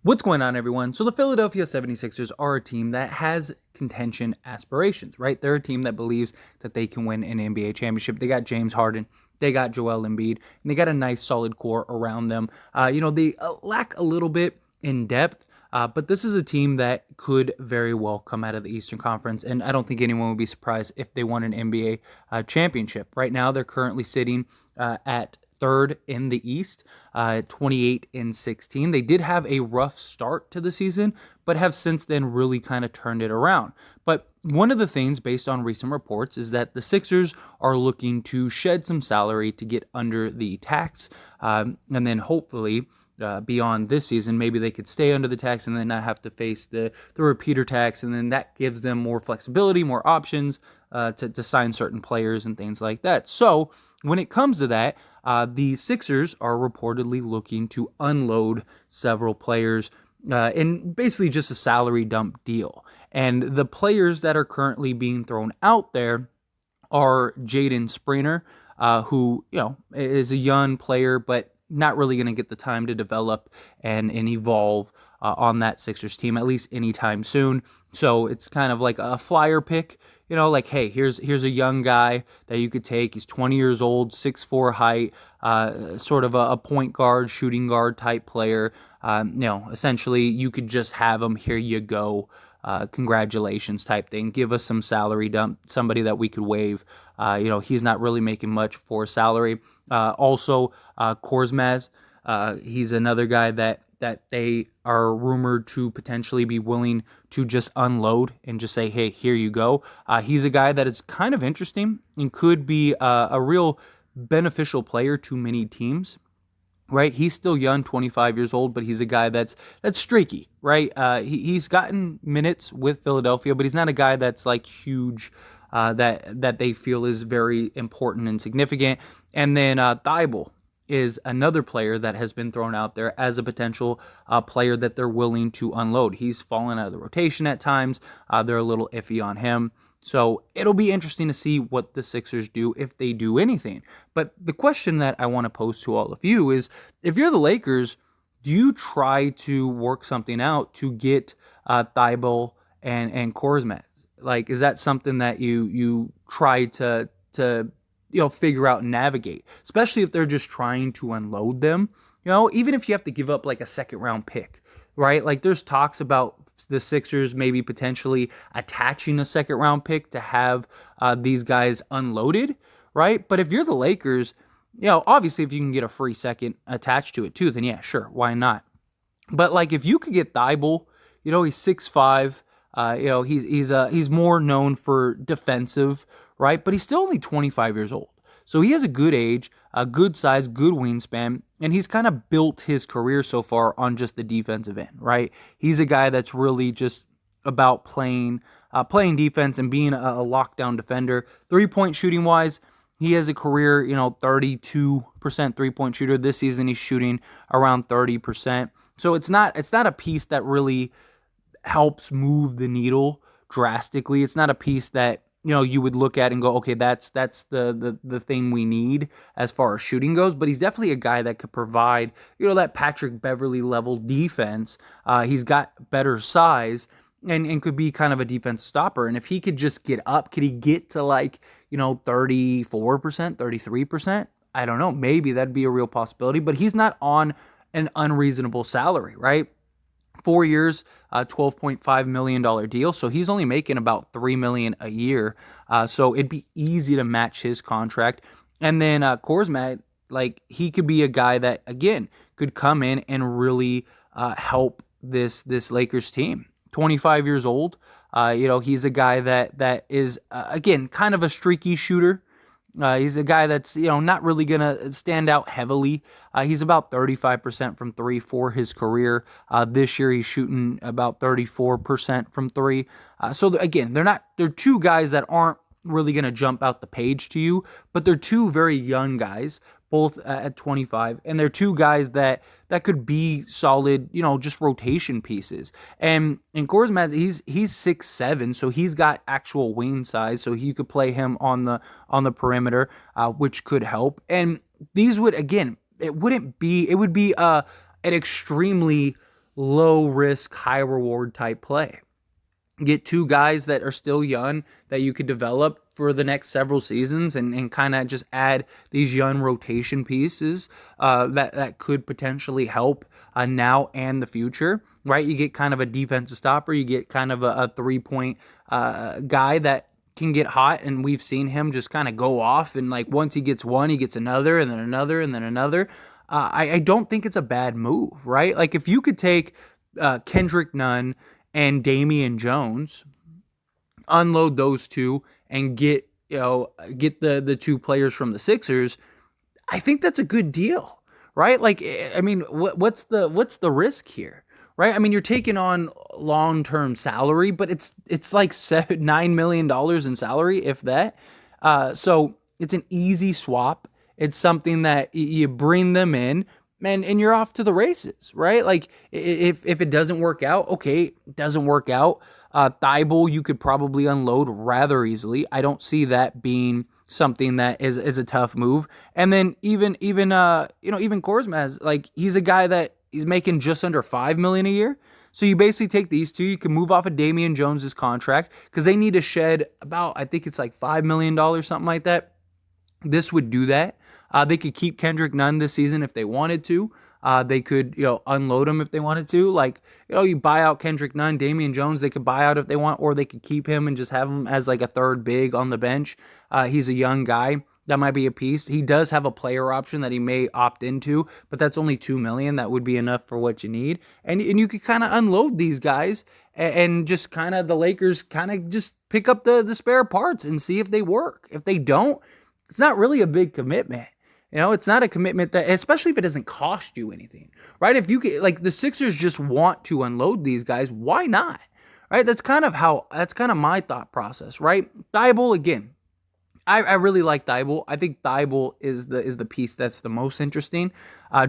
What's going on, everyone? So the Philadelphia 76ers are a team that has contention aspirations, right? They're a team that believes that they can win an NBA championship. They got James Harden, they got Joel Embiid, and they got a nice solid core around them. They lack a little bit in depth, but this is a team that could very well come out of the Eastern Conference, and I don't think anyone would be surprised if they won an NBA championship. Right now, they're currently sitting at third in the East, 28-16. They did have a rough start to the season, but have since then really kind of turned it around. But one of the things, based on recent reports, is that the Sixers are looking to shed some salary to get under the tax, and then hopefully beyond this season, maybe they could stay under the tax and then not have to face the repeater tax, and then that gives them more flexibility, more options to sign certain players and things like that. So when it comes to that, the Sixers are reportedly looking to unload several players in basically just a salary dump deal. And the players that are currently being thrown out there are Jaden Springer, who is a young player, but not really going to get the time to develop and evolve on that Sixers team, at least anytime soon. So it's kind of like a flyer pick, like, hey, here's a young guy that you could take. He's 20 years old, 6'4" height, sort of a point guard, shooting guard type player. Essentially you could just have him, here you go. Congratulations type thing. Give us some salary dump, somebody that we could waive. He's not really making much for salary. Also, Korkmaz, he's another guy that they are rumored to potentially be willing to just unload and just say, hey, here you go. He's a guy that is kind of interesting and could be a real beneficial player to many teams. Right, he's still young, 25 years old, but he's a guy that's streaky, right? He's gotten minutes with Philadelphia, but he's not a guy that's like huge, that they feel is very important and significant. And then Thybulle is another player that has been thrown out there as a potential player that they're willing to unload. He's fallen out of the rotation at times. They're a little iffy on him. So it'll be interesting to see what the Sixers do, if they do anything. But the question that I want to pose to all of you is, if you're the Lakers, do you try to work something out to get Thybulle and Korkmaz? Like, is that something that you try to figure out and navigate, especially if they're just trying to unload them? Even if you have to give up like a second round pick, right? Like, there's talks about the Sixers maybe potentially attaching a second round pick to have these guys unloaded, right? But if you're the Lakers, obviously if you can get a free second attached to it too, then yeah, sure, why not? But like, if you could get Thybulle, he's 6'5", he's more known for defensive, right? But he's still only 25 years old. So he has a good age, a good size, good wingspan, and he's kind of built his career so far on just the defensive end, right? He's a guy that's really just about playing defense and being a lockdown defender. 3-point shooting wise, he has a career, 32% 3-point shooter. This season he's shooting around 30%. So it's not a piece that really helps move the needle drastically. It's not a piece that you would look at and go, okay, that's the thing we need as far as shooting goes. But he's definitely a guy that could provide, that Patrick Beverley level defense. He's got better size and could be kind of a defense stopper. And if he could just get up, could he get to 34%, 33%? I don't know. Maybe that'd be a real possibility. But he's not on an unreasonable salary, right? 4 years, $12.5 million deal. So he's only making about $3 million a year. So it'd be easy to match his contract. And then Korkmaz, he could be a guy that, again, could come in and really help this Lakers team. 25 years old. He's a guy that is, again, kind of a streaky shooter. He's a guy that's, not really going to stand out heavily. He's about 35% from three for his career. This year he's shooting about 34% from three. So again, they're two guys that aren't really going to jump out the page to you, but they're two very young guys, both at 25, and they're two guys that could be solid, just rotation pieces. And Korkmaz, he's 6'7", so he's got actual wing size, so you could play him on the perimeter, which could help. And these would, again, it would be an extremely low risk, high reward type play. Get two guys that are still young that you could develop for the next several seasons, and kind of just add these young rotation pieces that could potentially help now and the future, right? You get kind of a defensive stopper. You get kind of a 3-point guy that can get hot, and we've seen him just kind of go off, and like once he gets one, he gets another, and then another, and then another. I don't think it's a bad move, right? Like if you could take Kendrick Nunn and Damian Jones, unload those two, and get the two players from the Sixers, I think that's a good deal, right? Like, I mean, what's the risk here, right? I mean, you're taking on long-term salary, but it's like $9 million in salary, if that. So it's an easy swap. It's something that you bring them in, and you're off to the races, right? Like if it doesn't work out, okay, it doesn't work out. Thybulle, you could probably unload rather easily. I don't see that being something that is a tough move. And then even Korkmaz, like he's a guy that he's making just under $5 million a year. So you basically take these two, you can move off of Damian Jones's contract because they need to shed about, I think it's like $5 million, something like that. This would do that. They could keep Kendrick Nunn this season if they wanted to. They could, unload him if they wanted to. Like, you buy out Kendrick Nunn, Damian Jones, they could buy out if they want, or they could keep him and just have him as like a third big on the bench. He's a young guy. That might be a piece. He does have a player option that he may opt into, but that's only $2 million. That would be enough for what you need. And you could kind of unload these guys and just kind of the Lakers kind of just pick up the spare parts and see if they work. If they don't, it's not really a big commitment. It's not a commitment that, especially if it doesn't cost you anything, right? If you get, like, the Sixers just want to unload these guys, why not? Right? That's kind of my thought process, right? Thybulle, again, I really like Thybulle. I think Thybulle is the piece that's the most interesting,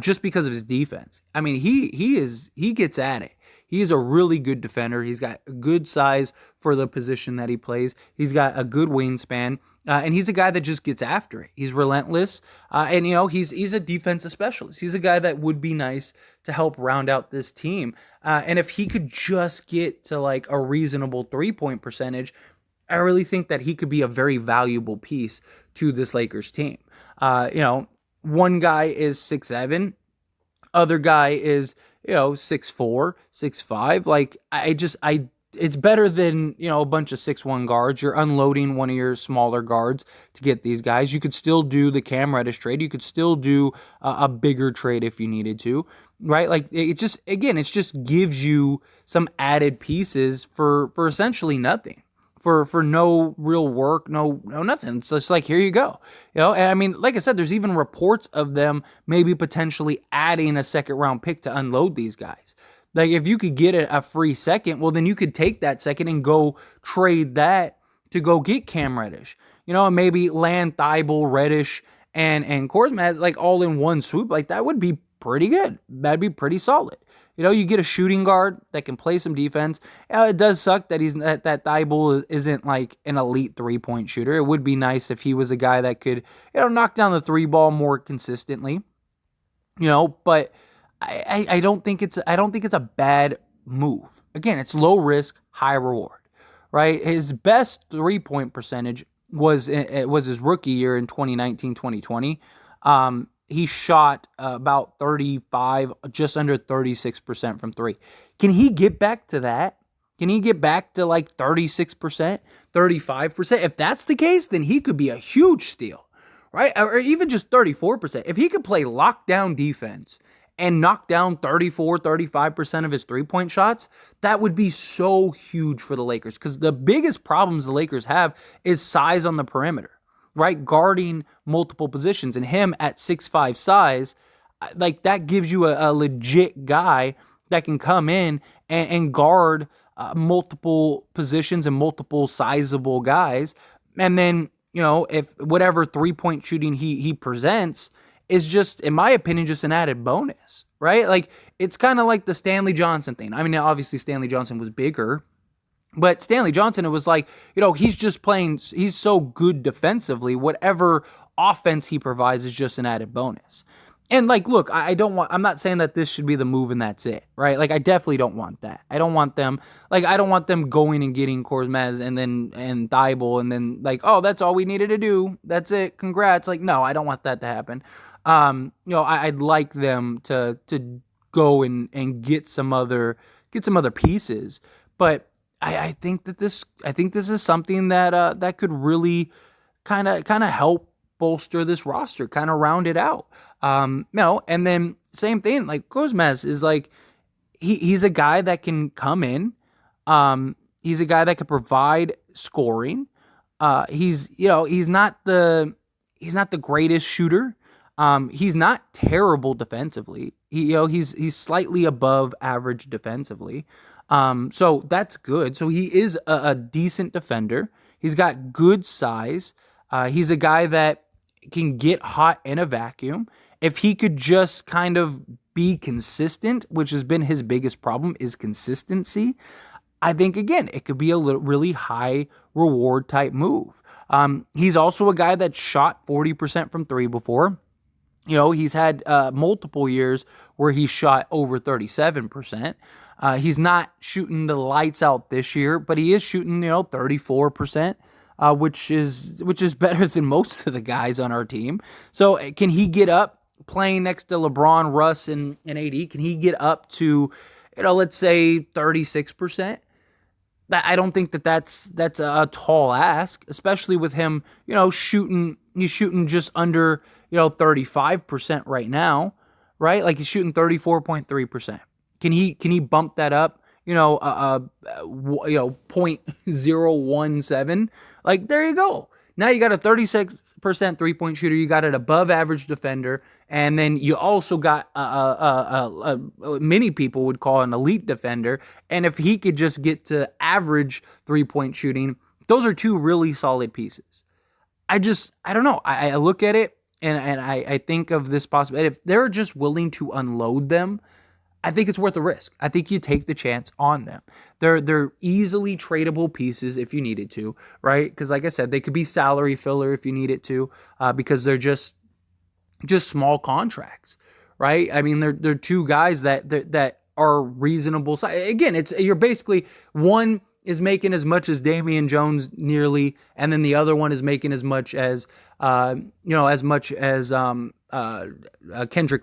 just because of his defense. I mean, he gets at it. He's a really good defender. He's got a good size for the position that he plays. He's got a good wingspan, and he's a guy that just gets after it. He's relentless, and he's a defensive specialist. He's a guy that would be nice to help round out this team. And if he could just get to like a reasonable 3-point percentage, I really think that he could be a very valuable piece to this Lakers team. One guy is 6'7", other guy is 6'4", 6'5". Like it's better than a bunch of 6'1" guards. You're unloading one of your smaller guards to get these guys. You could still do the Cam Reddish trade. You could still do a bigger trade if you needed to, right? Like it just gives you some added pieces for essentially nothing. For no real work, no nothing. It's just like, here you go. And I mean, like I said, there's even reports of them maybe potentially adding a second round pick to unload these guys. Like if you could get a free second, well, then you could take that second and go trade that to go get Cam Reddish. And maybe land Thybulle, Reddish, and Korkmaz like all in one swoop. Like that would be pretty good. That'd be pretty solid. You get a shooting guard that can play some defense. It does suck that that Thybulle isn't like an elite 3-point shooter. It would be nice if he was a guy that could, knock down the 3 ball more consistently. But I don't think it's a bad move. Again, it's low risk, high reward, right? His best 3-point percentage was his rookie year in 2019-2020. He shot about 35, just under 36% from 3. Can he get back to that? Can he get back to like 36%, 35%? If that's the case, then he could be a huge steal, right? Or even just 34%. If he could play lockdown defense and knock down 34, 35% of his 3-point shots, that would be so huge for the Lakers. Because the biggest problems the Lakers have is size on the perimeter. Right, guarding multiple positions, and him at 6'5" size, like that gives you a legit guy that can come in and guard multiple positions and multiple sizable guys. And then if whatever 3-point shooting he presents is just, in my opinion, just an added bonus, right? Like it's kind of like the Stanley Johnson thing. I mean, obviously Stanley Johnson was bigger. But Stanley Johnson, it was like, he's just playing, he's so good defensively, whatever offense he provides is just an added bonus. And like, look, I don't want. I'm not saying that this should be the move and that's it, right? Like, I definitely don't want that. I don't want them. Like, I don't want them going and getting Korkmaz and Thybulle and then like, oh, that's all we needed to do. That's it. Congrats. Like, no, I don't want that to happen. I'd like them to go and get some other pieces, but I think that this is something that that could really kind of help bolster this roster, kind of round it out. And then same thing, like Korkmaz is like he's a guy that can come in. He's a guy that can provide scoring. He's not the greatest shooter. He's not terrible defensively. He's slightly above average defensively. So that's good. So he is a decent defender. He's got good size. He's a guy that can get hot in a vacuum. If he could just kind of be consistent, which has been his biggest problem, is consistency. I think again it could be a really high reward type move. He's also a guy that shot 40% from three before. He's had multiple years where he shot over 37%. He's not shooting the lights out this year, but he is shooting 34%. Which is better than most of the guys on our team. So can he get up playing next to LeBron, Russ, and AD? Can he get up to, let's say 36%? I don't think that's a tall ask, especially with him, he's shooting just under 35% right now, right? Like he's shooting 34.3%. Can he bump that up? 0.017. Like, there you go. Now you got a 36% three-point shooter. You got an above-average defender. And then you also got many people would call an elite defender. And if he could just get to average three-point shooting, those are two really solid pieces. I don't know. I look at it and I think of this possibility. If they're just willing to unload them, I think it's worth the risk. I think you take the chance on them. They're easily tradable pieces if you needed to, right? Because like I said, they could be salary filler if you needed to, because they're just small contracts, right? I mean, they're two guys that are reasonable size. Again, you're basically one is making as much as Damian Jones nearly, and then the other one is making as much as Kendrick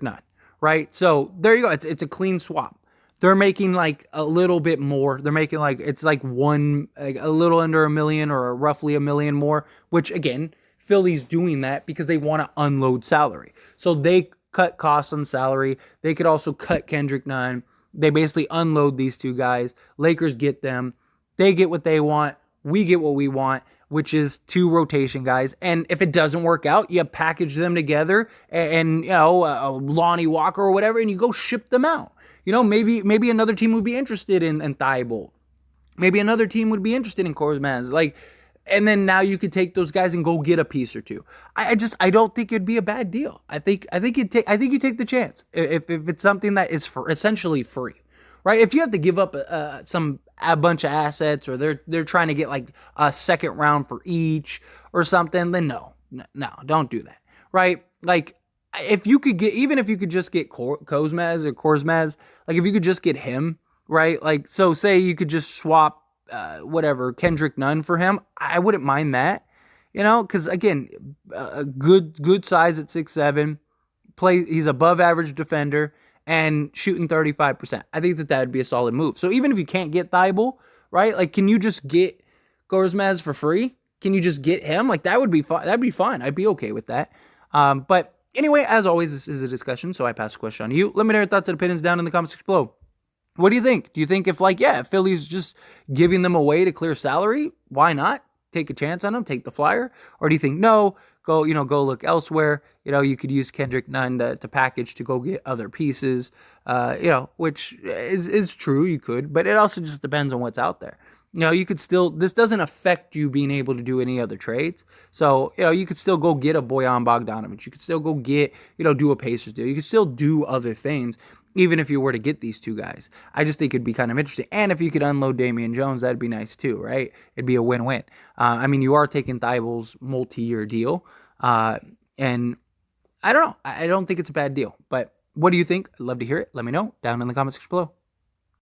Nunn. Right? So there you go. It's a clean swap. They're making like a little bit more. They're making like, it's like a little under $1 million or roughly $1 million more, which again, Philly's doing that because they want to unload salary. So they cut costs on salary. They could also cut Kendrick Nunn. They basically unload these two guys. Lakers get them. They get what they want. We get what we want, which is two rotation guys. And if it doesn't work out, you package them together and Lonnie Walker or whatever, and you go ship them out. Maybe another team would be interested in Thybulle. Maybe another team would be interested in Korkmaz. And then now you could take those guys and go get a piece or two. I don't think it'd be a bad deal. I think you take the chance if it's something that is essentially free, right? If you have to give up a bunch of assets, or they're trying to get like a second round for each or something, then no, don't do that, right? Like if you could just get Korkmaz, like if you could just get him, right? Like, so say you could just swap Kendrick Nunn for him, I wouldn't mind that, because again, a good size at 6'7", he's above average defender and shooting 35%. I think that would be a solid move. So even if you can't get Thybulle, right? Like, can you just get Korkmaz for free? Can you just get him? Like, that would be fine. That'd be fine. I'd be okay with that. But anyway, as always, this is a discussion, so I pass the question on to you. Let me know your thoughts and opinions down in the comments below. What do you think? Do you think if Philly's just giving them away to clear salary, why not take a chance on them, take the flyer? Or do you think, no, go look elsewhere? You could use Kendrick Nunn to package to go get other pieces, which is true, you could, but it also just depends on what's out there. You could still, this doesn't affect you being able to do any other trades. So, you could still go get a Bojan Bogdanovic. You could still go get, do a Pacers deal. You could still do other things, even if you were to get these two guys. I just think it'd be kind of interesting. And if you could unload Damian Jones, that'd be nice too, right? It'd be a win-win. You are taking Thybulle's multi-year deal. And I don't know. I don't think it's a bad deal. But what do you think? I'd love to hear it. Let me know down in the comment section below.